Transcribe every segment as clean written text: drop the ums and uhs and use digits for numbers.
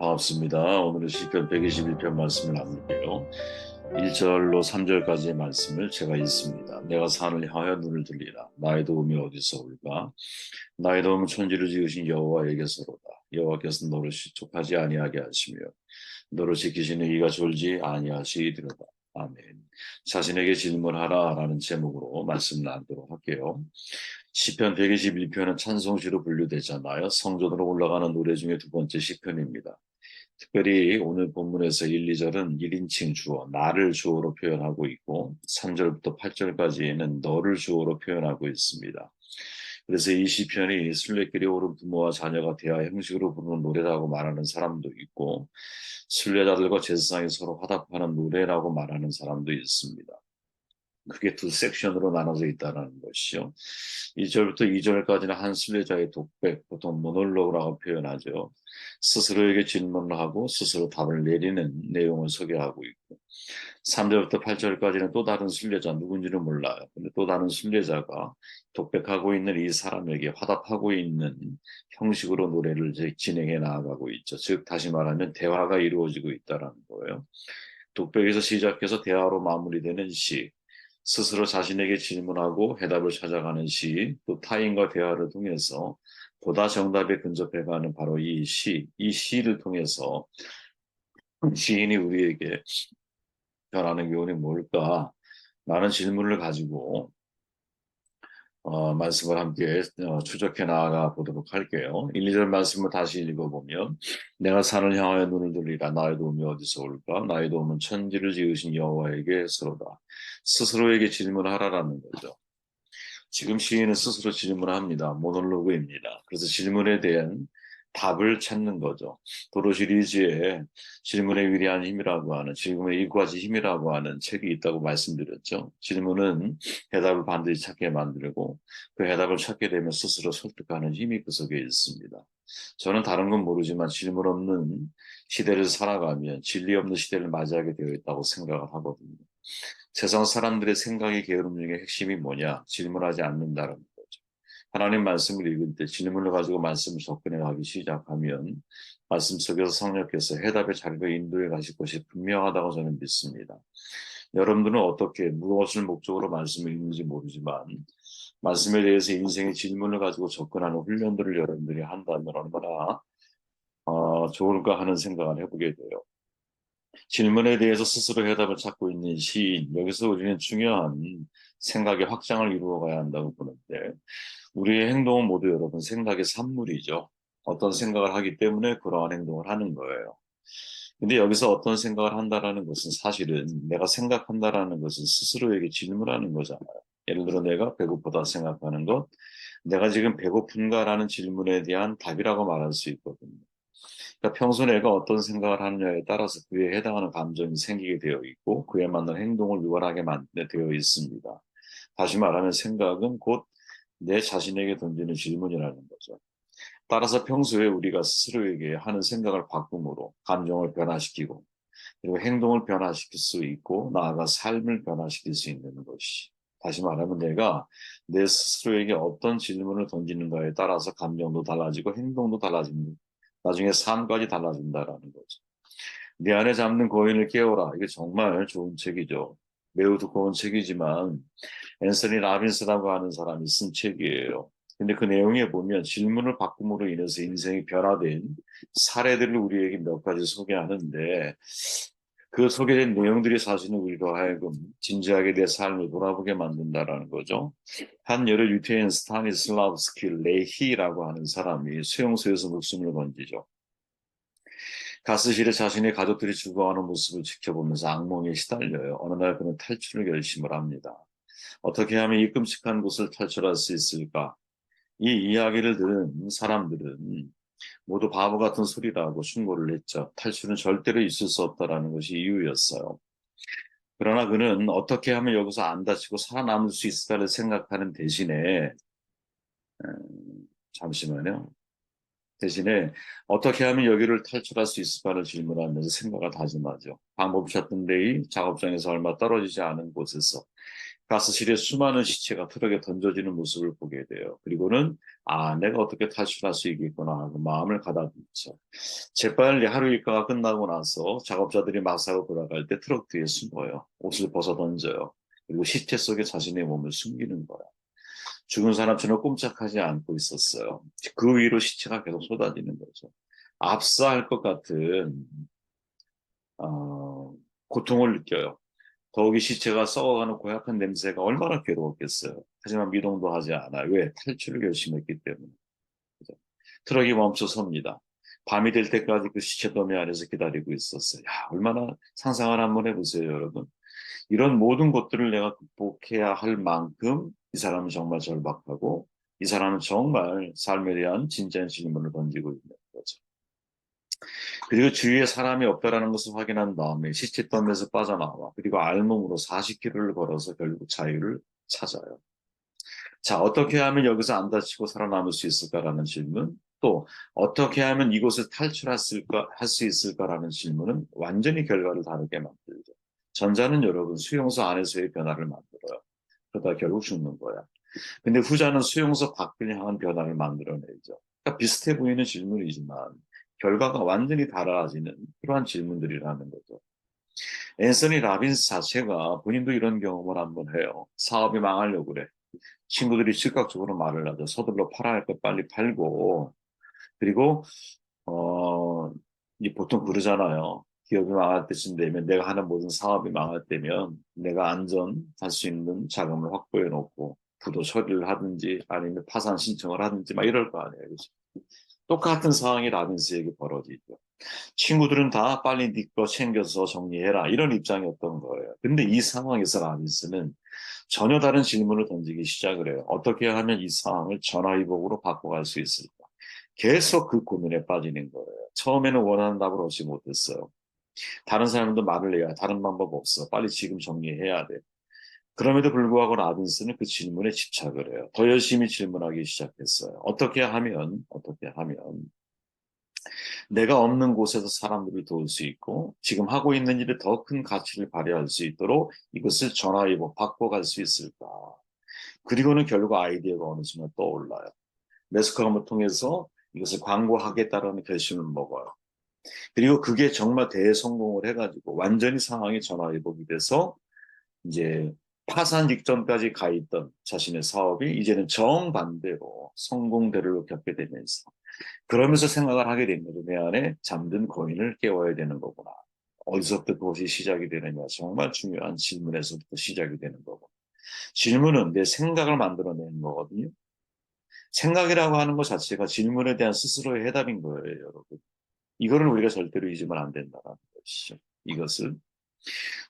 반갑습니다. 오늘은 시편 121편 말씀을 나눌게요. 1절로 3절까지의 말씀을 제가 읽습니다. 내가 산을 향하여 눈을 들리라. 나의 도움이 어디서 올까? 나의 도움은 천지를 지으신 여호와에게서로다. 여호와께서 너를 실족하지 아니하게 하시며 너를 지키시는 이가 졸지 아니하시리로다. 아멘. 자신에게 질문하라 라는 제목으로 말씀 나누도록 할게요. 시편 121편은 찬송시로 분류되잖아요. 성전으로 올라가는 노래 중에 두 번째 시편입니다. 특별히 오늘 본문에서 1, 2절은 1인칭 주어, 나를 주어로 표현하고 있고 3절부터 8절까지는 너를 주어로 표현하고 있습니다. 그래서 이 시편이 순례길에 오른 부모와 자녀가 대화 형식으로 부르는 노래라고 말하는 사람도 있고 순례자들과 제사장이 서로 화답하는 노래라고 말하는 사람도 있습니다. 크게 두 섹션으로 나눠져 있다는 것이요. 1절부터 2절까지는 한 순례자의 독백, 보통 모놀로그라고 표현하죠. 스스로에게 질문을 하고 스스로 답을 내리는 내용을 소개하고 있고 3절부터 8절까지는 또 다른 순례자 누군지는 몰라요. 근데 또 다른 순례자가 독백하고 있는 이 사람에게 화답하고 있는 형식으로 노래를 진행해 나아가고 있죠. 즉 다시 말하면 대화가 이루어지고 있다는 거예요. 독백에서 시작해서 대화로 마무리되는 시, 스스로 자신에게 질문하고 해답을 찾아가는 시, 또 타인과 대화를 통해서 보다 정답에 근접해가는 바로 이 시, 이 시를 통해서 시인이 우리에게 변하는 교훈이 뭘까? 라는 질문을 가지고 말씀을 함께 추적해 나아가 보도록 할게요. 1, 2절 말씀을 다시 읽어보면 내가 산을 향하여 눈을 돌리라. 나의 도움이 어디서 올까? 나의 도움은 천지를 지으신 여호와에게서로다. 스스로에게 질문하라라는 거죠. 지금 시인은 스스로 질문합니다. 모놀로그입니다. 그래서 질문에 대한 답을 찾는 거죠. 도로 시리즈에 질문의 위대한 힘이라고 하는, 질문의 일곱 가지 힘이라고 하는 책이 있다고 말씀드렸죠. 질문은 해답을 반드시 찾게 만들고 그 해답을 찾게 되면 스스로 설득하는 힘이 그 속에 있습니다. 저는 다른 건 모르지만 질문 없는 시대를 살아가면 진리 없는 시대를 맞이하게 되어 있다고 생각을 하거든요. 세상 사람들의 생각의 게으름 중에 핵심이 뭐냐? 질문하지 않는다는 거죠. 하나님 말씀을 읽을 때 질문을 가지고 말씀을 접근해 가기 시작하면 말씀 속에서 성령께서 해답의 자리로 인도해 가실 것이 분명하다고 저는 믿습니다. 여러분들은 어떻게 무엇을 목적으로 말씀을 읽는지 모르지만 말씀에 대해서 인생의 질문을 가지고 접근하는 훈련들을 여러분들이 한다면 얼마나 좋을까 하는 생각을 해보게 돼요. 질문에 대해서 스스로 해답을 찾고 있는 시인, 여기서 우리는 중요한 생각의 확장을 이루어 가야 한다고 보는데, 우리의 행동은 모두 여러분 생각의 산물이죠. 어떤 생각을 하기 때문에 그러한 행동을 하는 거예요. 근데 여기서 어떤 생각을 한다라는 것은 사실은 내가 생각한다라는 것은 스스로에게 질문하는 거잖아요. 예를 들어 내가 배고프다 생각하는 것, 내가 지금 배고픈가라는 질문에 대한 답이라고 말할 수 있거든요. 그러니까 평소 내가 어떤 생각을 하느냐에 따라서 그에 해당하는 감정이 생기게 되어 있고 그에 맞는 행동을 유발하게 되어 있습니다. 다시 말하면 생각은 곧 내 자신에게 던지는 질문이라는 거죠. 따라서 평소에 우리가 스스로에게 하는 생각을 바꿈으로 감정을 변화시키고 그리고 행동을 변화시킬 수 있고 나아가 삶을 변화시킬 수 있는 것이. 다시 말하면 내가 내 스스로에게 어떤 질문을 던지는가에 따라서 감정도 달라지고 행동도 달라집니다. 나중에 삶까지 달라진다라는 거죠. 내 안에 잡는 거인을 깨워라. 이게 정말 좋은 책이죠. 매우 두꺼운 책이지만 앤서니 라빈스라고 하는 사람이 쓴 책이에요. 근데 그 내용에 보면 질문을 바꿈으로 인해서 인생이 변화된 사례들을 우리에게 몇 가지 소개하는데 그 소개된 내용들이 사실은 우리로 하여금 진지하게 내 삶을 돌아보게 만든다라는 거죠. 한 여러 유태인 스타니슬라브스키 레히라고 하는 사람이 수용소에서 목숨을 건지죠. 가스실에 자신의 가족들이 죽어가는 모습을 지켜보면서 악몽에 시달려요. 어느 날 그는 탈출을 결심을 합니다. 어떻게 하면 이 끔찍한 곳을 탈출할 수 있을까? 이 이야기를 들은 사람들은 모두 바보 같은 소리라고 충고를 했죠. 탈출은 절대로 있을 수 없다라는 것이 이유였어요. 그러나 그는 어떻게 하면 여기서 안 다치고 살아남을 수 있을까를 생각하는 대신에 잠시만요. 대신에 어떻게 하면 여기를 탈출할 수 있을까를 질문하면서 생각을 다짐하죠. 방법이 찾던 데이 작업장에서 얼마 떨어지지 않은 곳에서 가스실에 수많은 시체가 트럭에 던져지는 모습을 보게 돼요. 그리고는 내가 어떻게 탈출할 수 있겠구나 하고 마음을 가다듬죠. 재빨리 하루 일과가 끝나고 나서 작업자들이 마사로 돌아갈 때 트럭 뒤에 숨어요. 옷을 벗어 던져요. 그리고 시체 속에 자신의 몸을 숨기는 거야. 죽은 사람처럼 꼼짝하지 않고 있었어요. 그 위로 시체가 계속 쏟아지는 거죠. 압사할 것 같은 어, 고통을 느껴요. 더욱이 시체가 썩어가는 고약한 냄새가 얼마나 괴로웠겠어요. 하지만 미동도 하지 않아요. 왜? 탈출을 결심했기 때문에. 그죠? 트럭이 멈춰 섭니다. 밤이 될 때까지 그 시체 더미 안에서 기다리고 있었어요. 야, 얼마나 상상을 한번 해보세요, 여러분. 이런 모든 것들을 내가 극복해야 할 만큼 이 사람은 정말 절박하고 이 사람은 정말 삶에 대한 진지한 질문을 던지고 있는 거죠. 그리고 주위에 사람이 없다라는 것을 확인한 다음에 시체더미에서 빠져나와 그리고 알몸으로 40km를 걸어서 결국 자유를 찾아요. 자, 어떻게 하면 여기서 안 다치고 살아남을 수 있을까라는 질문, 또 어떻게 하면 이곳을 탈출할 수 있을까라는 질문은 완전히 결과를 다르게 만들죠. 전자는 여러분 수용소 안에서의 변화를 만들어요. 그러다 결국 죽는 거야. 근데 후자는 수용소 밖을 향한 변화를 만들어내죠. 그러니까 비슷해 보이는 질문이지만 결과가 완전히 달라지는 그러한 질문들이라는 거죠. 앤서니 라빈스 자체가 본인도 이런 경험을 한번 해요. 사업이 망하려고 그래. 친구들이 즉각적으로 말을 하죠. 서둘러 팔아야 할 것 빨리 팔고, 그리고, 어, 이 보통 그러잖아요. 기업이 망할 때쯤 되면 내가 하는 모든 사업이 망할 때면 내가 안전할 수 있는 자금을 확보해 놓고 부도 처리를 하든지 아니면 파산 신청을 하든지 막 이럴 거 아니에요. 그죠? 똑같은 상황이 라빈스에게 벌어지죠. 친구들은 다 빨리 네 거 챙겨서 정리해라 이런 입장이었던 거예요. 근데 이 상황에서 라빈스는 전혀 다른 질문을 던지기 시작을 해요. 어떻게 하면 이 상황을 전화위복으로 바꿔갈 수 있을까? 계속 그 고민에 빠지는 거예요. 처음에는 원하는 답을 얻지 못했어요. 다른 사람도 말을 해야 다른 방법 없어. 빨리 지금 정리해야 돼. 그럼에도 불구하고 라빈스는 그 질문에 집착을 해요. 더 열심히 질문하기 시작했어요. 어떻게 하면 내가 없는 곳에서 사람들을 도울 수 있고 지금 하고 있는 일에 더 큰 가치를 발휘할 수 있도록 이것을 전화위복 바꿔갈 수 있을까? 그리고는 결국 아이디어가 어느 순간 떠올라요. 매스컴을 통해서 이것을 광고하겠다라는 결심을 먹어요. 그리고 그게 정말 대성공을 해가지고 완전히 상황이 전화위복이 돼서 이제 파산 직전까지 가 있던 자신의 사업이 이제는 정반대로 성공대로를 겪게 되면서 그러면서 생각을 하게 된 거죠. 내 안에 잠든 고인을 깨워야 되는 거구나. 어디서부터 그것이 시작이 되느냐. 정말 중요한 질문에서부터 시작이 되는 거고. 질문은 내 생각을 만들어내는 거거든요. 생각이라고 하는 것 자체가 질문에 대한 스스로의 해답인 거예요, 여러분. 이거를 우리가 절대로 잊으면 안 된다는 것이죠. 이것을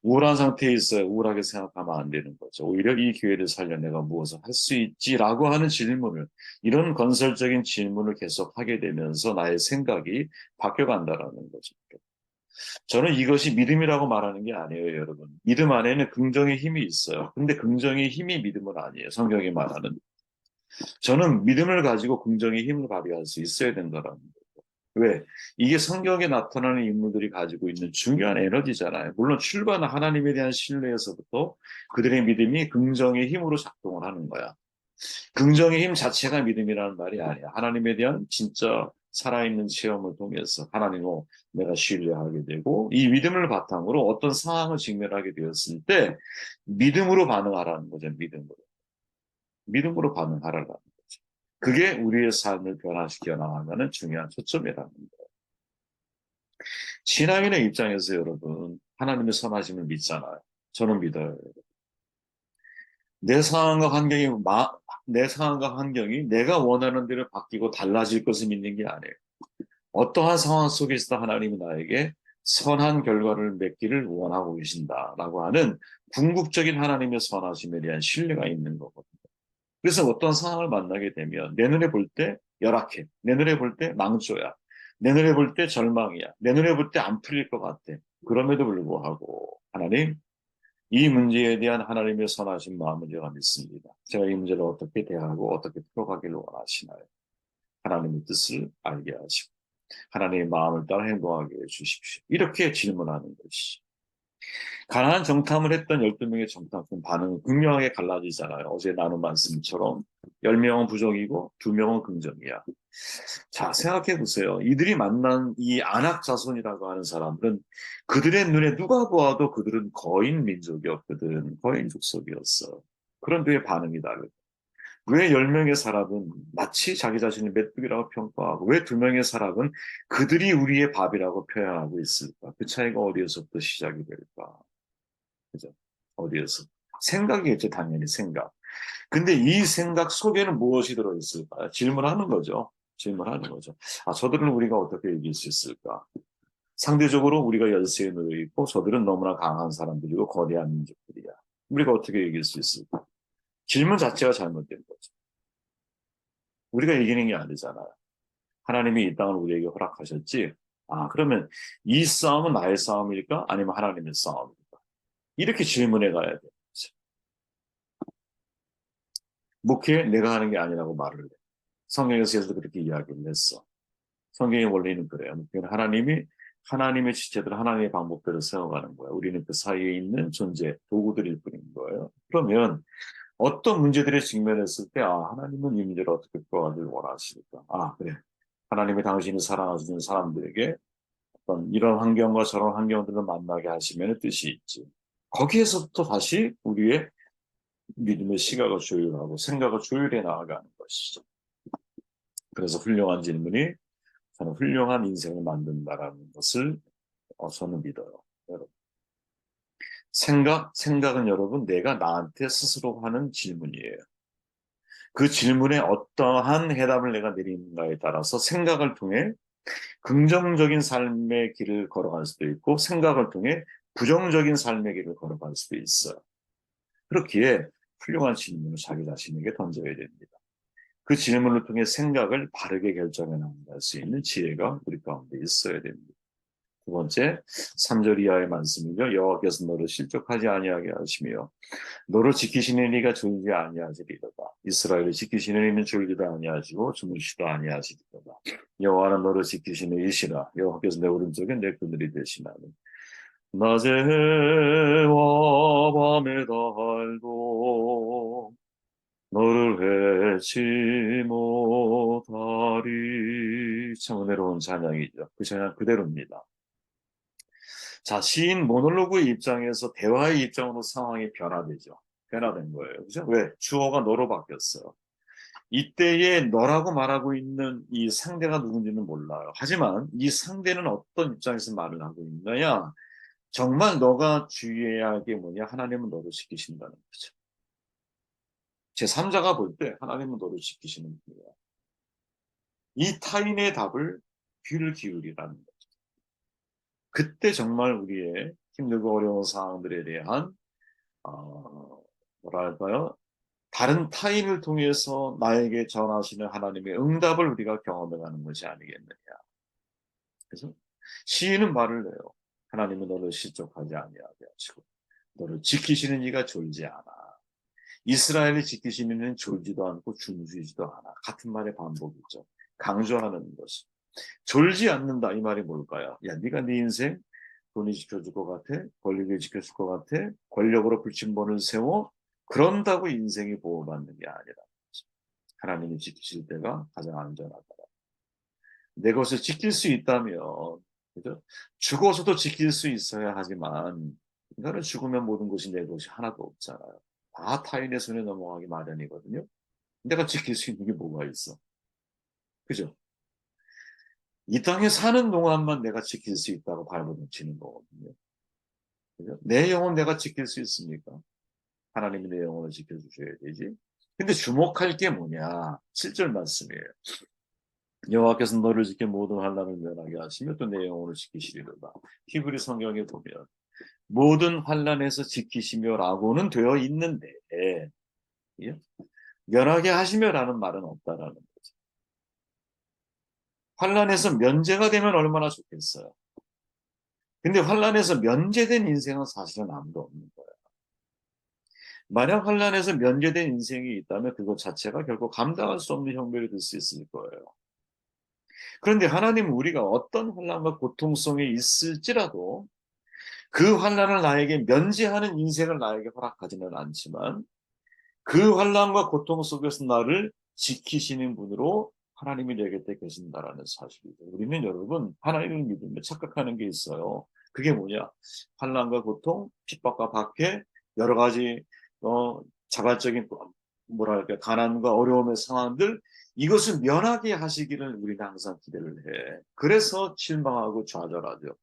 우울한 상태에 있어야 우울하게 생각하면 안 되는 거죠. 오히려 이 기회를 살려 내가 무엇을 할 수 있지라고 하는 질문을, 이런 건설적인 질문을 계속 하게 되면서 나의 생각이 바뀌어간다라는 거죠. 저는 이것이 믿음이라고 말하는 게 아니에요, 여러분. 믿음 안에는 긍정의 힘이 있어요. 근데 긍정의 힘이 믿음은 아니에요. 성경이 말하는. 저는 믿음을 가지고 긍정의 힘을 발휘할 수 있어야 된다라는 거예요. 왜? 이게 성경에 나타나는 인물들이 가지고 있는 중요한 에너지잖아요. 물론 출발은 하나님에 대한 신뢰에서부터 그들의 믿음이 긍정의 힘으로 작동을 하는 거야. 긍정의 힘 자체가 믿음이라는 말이 아니야. 하나님에 대한 진짜 살아있는 체험을 통해서 하나님을 내가 신뢰하게 되고 이 믿음을 바탕으로 어떤 상황을 직면하게 되었을 때 믿음으로 반응하라는 거죠. 믿음으로 반응하라는 거죠. 그게 우리의 삶을 변화시켜 나가는 중요한 초점이라는 거예요. 신앙인의 입장에서 여러분, 하나님의 선하심을 믿잖아요. 저는 믿어요. 내 상황과 환경이, 내 상황과 환경이 내가 원하는 대로 바뀌고 달라질 것을 믿는 게 아니에요. 어떠한 상황 속에서도 하나님이 나에게 선한 결과를 맺기를 원하고 계신다라고 하는 궁극적인 하나님의 선하심에 대한 신뢰가 있는 거거든요. 그래서 어떤 상황을 만나게 되면 내 눈에 볼 때 열악해. 내 눈에 볼 때 망조야. 내 눈에 볼 때 절망이야. 내 눈에 볼 때 안 풀릴 것 같아. 그럼에도 불구하고 하나님, 이 문제에 대한 하나님의 선하신 마음을 제가 믿습니다. 제가 이 문제를 어떻게 대하고 어떻게 풀어가기를 원하시나요? 하나님의 뜻을 알게 하시고 하나님의 마음을 따라 행동하게 해주십시오. 이렇게 질문하는 것이죠. 가나안 정탐을 했던 12명의 정탐꾼 반응은 극명하게 갈라지잖아요. 어제 나눈 말씀처럼 10명은 부정이고 2명은 긍정이야. 자, 생각해 보세요. 이들이 만난 이 안악 자손이라고 하는 사람들은 그들의 눈에 누가 보아도 그들은 거인 민족이었거든. 거인 족속이었어. 그런데 왜 반응이 다르? 왜 10명의 사람은 마치 자기 자신을 메뚜기라고 평가하고 왜 2명의 사람은 그들이 우리의 밥이라고 표현하고 있을까? 그 차이가 어디에서부터 시작이 될까? 그죠? 어디에서? 생각이겠죠, 당연히 생각. 근데 이 생각 속에는 무엇이 들어있을까요? 질문하는 거죠. 질문하는 거죠. 아, 저들은 우리가 어떻게 이길 수 있을까? 상대적으로 우리가 열세에 놓여 있고 저들은 너무나 강한 사람들이고 거대한 민족들이야. 우리가 어떻게 이길 수 있을까? 질문 자체가 잘못된 거죠. 우리가 이기는 게 아니잖아요. 하나님이 이 땅을 우리에게 허락하셨지. 아, 그러면 이 싸움은 나의 싸움일까? 아니면 하나님의 싸움일까? 이렇게 질문해 가야 돼요. 목회 내가 하는 게 아니라고 말을 해. 성경에서 그렇게 이야기를 했어. 성경의 원리는 그래요. 목회는 하나님의 지체들, 하나님의 방법대로 세워가는 거야. 우리는 그 사이에 있는 존재, 도구들일 뿐인 거예요. 그러면 어떤 문제들에 직면했을 때, 아, 하나님은 이 문제를 어떻게 풀어가길 원하실까? 아, 그래. 하나님이 당신을 사랑하시는 사람들에게 어떤 이런 환경과 저런 환경들을 만나게 하시면 뜻이 있지. 거기에서부터 다시 우리의 믿음의 시각을 조율하고 생각을 조율해 나아가는 것이죠. 그래서 훌륭한 질문이 저는 훌륭한 인생을 만든다라는 것을 저는 믿어요. 여러분. 생각은 여러분 내가 나한테 스스로 하는 질문이에요. 그 질문에 어떠한 해답을 내가 내리는가에 따라서 생각을 통해 긍정적인 삶의 길을 걸어갈 수도 있고 생각을 통해 부정적인 삶의 길을 걸어갈 수도 있어요. 그렇기에 훌륭한 질문을 자기 자신에게 던져야 됩니다. 그 질문을 통해 생각을 바르게 결정해 나갈 수 있는 지혜가 우리 가운데 있어야 됩니다. 두 번째, 3절 이하의 말씀이죠. 여호와께서 너를 실족하지 아니하게 하시며 너를 지키시는 이가 졸지 아니하시리로다. 이스라엘을 지키시는 이는 졸지도 아니하시고 주무시도 아니하시리로다. 여호와는 너를 지키시는 이시라. 여호와께서 내 오른쪽에 내 그늘이 되시나니 낮에와 밤에 달도 너를 해치 못하리. 참 은혜로운 찬양이죠. 그 찬양 그대로입니다. 자, 시인 모놀로그의 입장에서 대화의 입장으로 상황이 변화되죠. 변화된 거예요. 그죠? 왜? 주어가 너로 바뀌었어요. 이때에 너라고 말하고 있는 이 상대가 누군지는 몰라요. 하지만 이 상대는 어떤 입장에서 말을 하고 있느냐? 정말 너가 주의해야 할 게 뭐냐? 하나님은 너를 지키신다는 거죠. 제3자가 볼 때 하나님은 너를 지키시는 분이야. 이 타인의 답을 귀를 기울이라는 거죠. 그때 정말 우리의 힘들고 어려운 상황들에 대한 뭐랄까요? 다른 타인을 통해서 나에게 전하시는 하나님의 응답을 우리가 경험해가는 것이 아니겠느냐. 그래서 시인은 말을 해요. 하나님은 너를 실족하지 아니하게 하시고 너를 지키시는 이가 졸지 않아. 이스라엘을 지키시는 이는 졸지도 않고 주무시지도 않아. 같은 말의 반복이죠. 강조하는 것이. 졸지 않는다 이 말이 뭘까요? 야, 네가 네 인생 돈이 지켜줄 것 같아? 권력이 지켜줄 것 같아? 권력으로 불침번을 세워? 그런다고 인생이 보호받는 게 아니라 하나님이 지키실 때가 가장 안전하다. 내 것을 지킬 수 있다면 그죠? 죽어서도 지킬 수 있어야 하지만 인간은 죽으면 모든 것이 내 것이 하나도 없잖아요. 다 타인의 손에 넘어가기 마련이거든요. 내가 지킬 수 있는 게 뭐가 있어? 그죠? 이 땅에 사는 동안만 내가 지킬 수 있다고 발버둥치는 거거든요. 그죠? 내 영혼 내가 지킬 수 있습니까? 하나님이 내 영혼을 지켜주셔야 되지. 근데 주목할 게 뭐냐? 7절 말씀이에요. 여호와께서 너를 지켜 모든 환난을 면하게 하시며 또 내 영혼을 지키시리로다. 히브리 성경에 보면 모든 환난에서 지키시며라고는 되어 있는데 예? 면하게 하시며라는 말은 없다라는 거죠. 환난에서 면제가 되면 얼마나 좋겠어요. 근데 환난에서 면제된 인생은 사실은 아무도 없는 거예요. 만약 환난에서 면제된 인생이 있다면 그것 자체가 결국 감당할 수 없는 형벌이 될 수 있을 거예요. 그런데 하나님은 우리가 어떤 환난과 고통 속에 있을지라도 그 환난을 나에게 면제하는 인생을 나에게 허락하지는 않지만 그 환난과 고통 속에서 나를 지키시는 분으로 하나님이 내 곁에 계신다라는 사실이죠. 우리는 여러분 하나님을 믿으며 착각하는 게 있어요. 그게 뭐냐? 환난과 고통, 핍박과 박해, 여러 가지 자발적인 뭐랄까 가난과 어려움의 상황들 이것을 면하게 하시기를 우리는 항상 기대를 해. 그래서 실망하고 좌절하죠.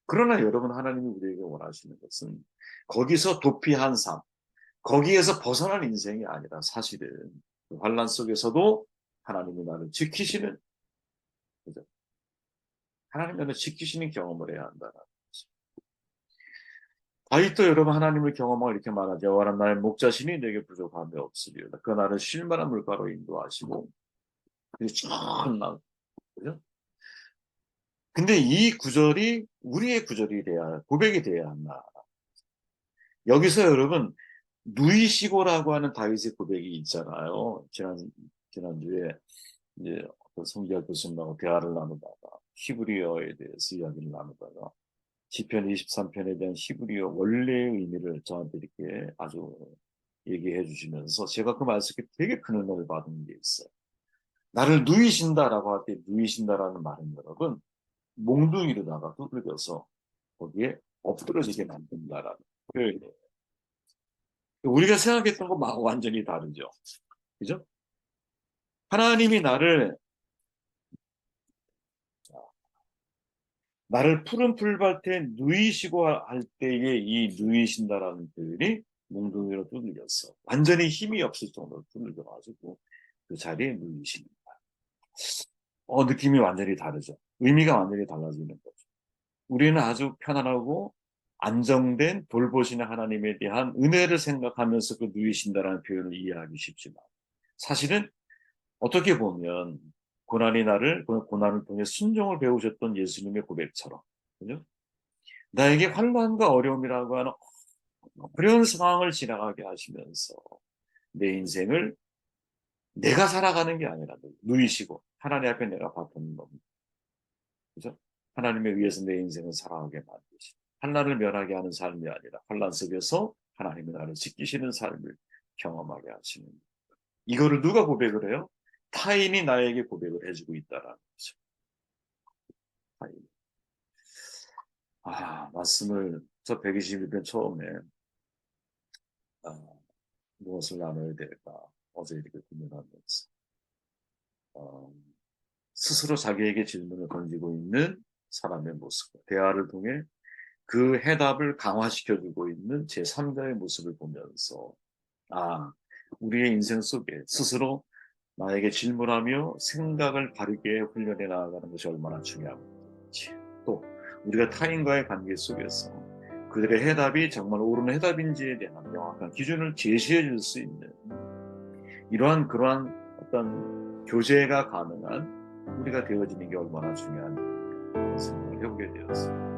그러나 여러분 하나님이 우리에게 원하시는 것은 거기서 도피한 삶, 거기에서 벗어난 인생이 아니라 사실은 그 환난 속에서도 하나님이 나를 지키시는, 그죠? 하나님이 나를 지키시는 경험을 해야 한다는 거죠. 다윗도 여러분 하나님을 경험하고 이렇게 말하죠. 여호와는 나의 목자시니 내게 부족함이 없으리로다. 그 나를 쉴만한 물가로 인도하시고 나 그죠? 근데 이 구절이 우리의 구절이 돼야 고백이 돼야 한다. 여기서 여러분 누이시고라고 하는 다윗의 고백이 있잖아요. 지난주에 이제 어떤 성경 교수님하고 대화를 나누다가 히브리어에 대해서 이야기를 나누다가 시편 23편에 대한 히브리어 원래의 의미를 저한테 이렇게 아주 얘기해 주시면서 제가 그 말씀에 되게 큰 은혜를 받은 게 있어요. 나를 누이신다라고 할 때 누이신다라는 말은 여러분 몽둥이로다가 두들겨서 거기에 엎드러지게 만든다라는 표현이에요. 우리가 생각했던 것하고 완전히 다르죠. 그죠? 하나님이 나를 푸른 풀밭에 누이시고 할 때에 이 누이신다라는 표현이 몽둥이로 두들겼어. 완전히 힘이 없을 정도로 두들겨가지고 그 자리에 누이십니다. 느낌이 완전히 다르죠. 의미가 완전히 달라지는 거죠. 우리는 아주 편안하고 안정된 돌보시는 하나님에 대한 은혜를 생각하면서 그 누이신다라는 표현을 이해하기 쉽지만 사실은 어떻게 보면 고난을 통해 순종을 배우셨던 예수님의 고백처럼 그죠? 나에게 환난과 어려움이라고 하는 어려운 상황을 지나가게 하시면서 내 인생을 내가 살아가는 게 아니라 누이시고 하나님 앞에 내가 바꾸는 겁니다. 그죠? 하나님에 의해서 내 인생을 살아가게 만드시. 환난을 면하게 하는 삶이 아니라 환난 속에서 하나님의 나를 지키시는 삶을 경험하게 하시는 거예요. 이거를 누가 고백을 해요? 타인이 나에게 고백을 해주고 있다라는 거죠. 타인. 말씀을 저 121편 처음에 무엇을 나눠야 될까 어제 이렇게 고민하면서 어, 스스로 자기에게 질문을 던지고 있는 사람의 모습, 대화를 통해 그 해답을 강화시켜주고 있는 제3자의 모습을 보면서 우리의 인생 속에 스스로 나에게 질문하며 생각을 바르게 훈련해 나아가는 것이 얼마나 중요한지 또 우리가 타인과의 관계 속에서 그들의 해답이 정말 옳은 해답인지에 대한 명확한 기준을 제시해 줄 수 있는 그러한 어떤 교제가 가능한 우리가 되어지는 게 얼마나 중요한 생각을 해보게 되었습니다.